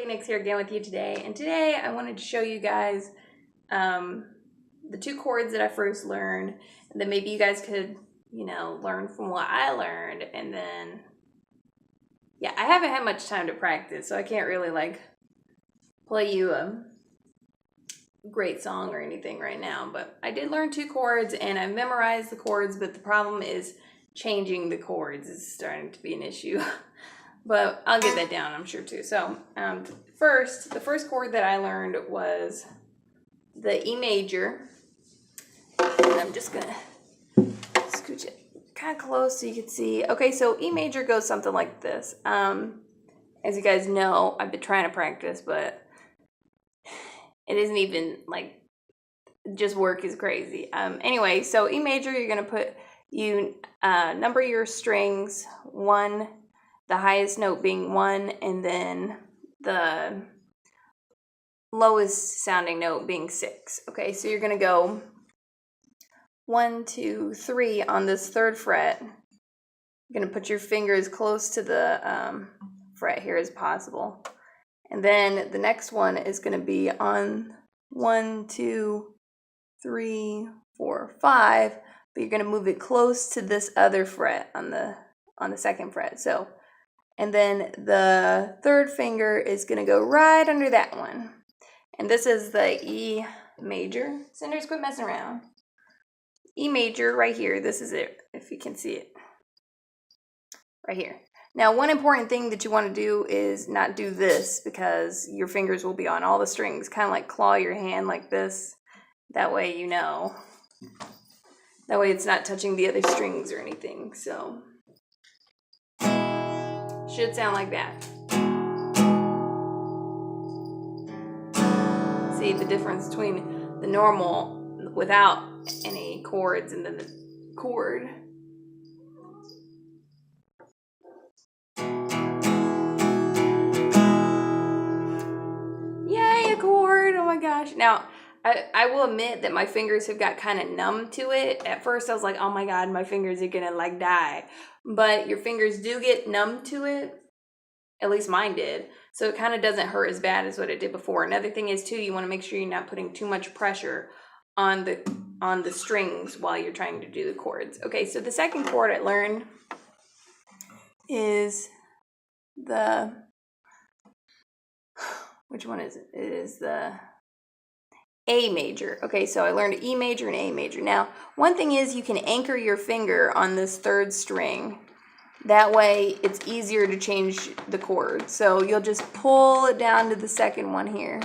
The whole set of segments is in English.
Phoenix here again with you today, and today I wanted to show you guys the two chords that I first learned, and then maybe you guys could, learn from what I learned. And then, yeah, I haven't had much time to practice, so I can't really play you a great song or anything right now, but I did learn two chords and I memorized the chords, but the problem is changing the chords is starting to be an issue. But I'll get that down, I'm sure, too. So the first chord that I learned was the E major. And I'm just going to scooch it kind of close so you can see. Okay, so E major goes something like this. As you guys know, I've been trying to practice, but it isn't even, just work is crazy. Anyway, so E major, you're going to number your strings 1, the highest note being 1, and then the lowest sounding note being 6. Okay, so you're going to go 1, 2, 3 on this 3rd fret. You're going to put your finger as close to the fret here as possible. And then the next one is going to be on 1, 2, 3, 4, 5, but you're going to move it close to this other fret on the 2nd fret. So, and then the 3rd finger is going to go right under that one. And this is the E major. Cinders, quit messing around. E major right here. This is it, if you can see it. Right here. Now, one important thing that you want to do is not do this, because your fingers will be on all the strings. Kind of like claw your hand like this. That way you know. That way it's not touching the other strings or anything. So, should sound like that. See the difference between the normal without any chords and then the chord. Yay, a chord! Oh my gosh. Now, I will admit that my fingers have got kind of numb to it. At first I was like, oh my god, my fingers are gonna die. But your fingers do get numb to it. At least mine did. So it kind of doesn't hurt as bad as what it did before. Another thing is too, you want to make sure you're not putting too much pressure on the strings while you're trying to do the chords. Okay, so the second chord I learned is which one is it? It is the A major. Okay, so I learned E major and A major. Now, one thing is you can anchor your finger on this 3rd string. That way, it's easier to change the chord. So you'll just pull it down to the 2nd one here.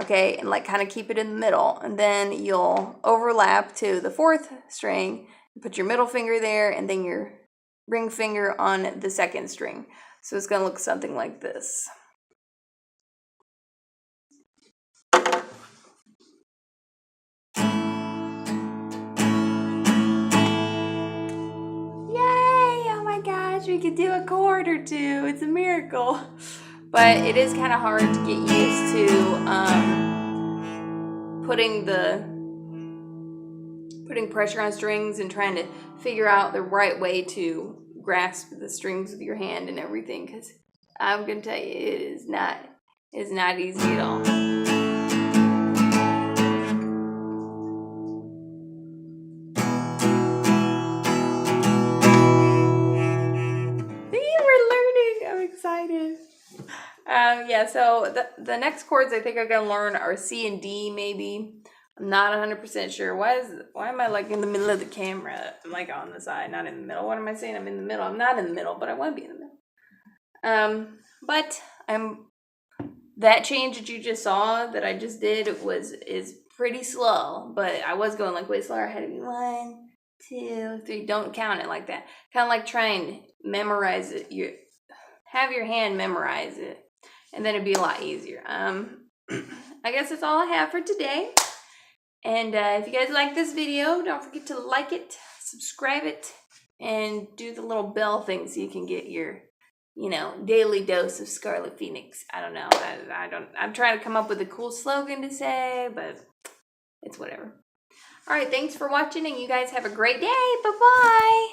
Okay, and kind of keep it in the middle. And then you'll overlap to the 4th string, put your middle finger there, and then your ring finger on the 2nd string. So it's going to look something like this. We could do a chord or two. It's a miracle. But it is kind of hard to get used to putting pressure on strings and trying to figure out the right way to grasp the strings with your hand and everything, because I'm gonna tell you, it's not easy at all. Excited. Yeah, so the next chords I think I'm gonna learn are C and D, maybe. I'm not 100% sure. Why am I in the middle of the camera? I'm on the side, not in the middle. What am I saying? I'm in the middle. I'm not in the middle, but I want to be in the middle. But that change that you just saw that I just did is pretty slow, but I was going way slower. I had to be 1, 2, 3. Don't count it like that. Kind of like trying to memorize it. Have your hand memorize it, and then it'd be a lot easier. I guess that's all I have for today. And if you guys like this video, don't forget to like it, subscribe it, and do the little bell thing so you can get your, daily dose of Scarlet Phoenix. I don't know. I'm trying to come up with a cool slogan to say, but it's whatever. All right, thanks for watching, and you guys have a great day. Bye-bye.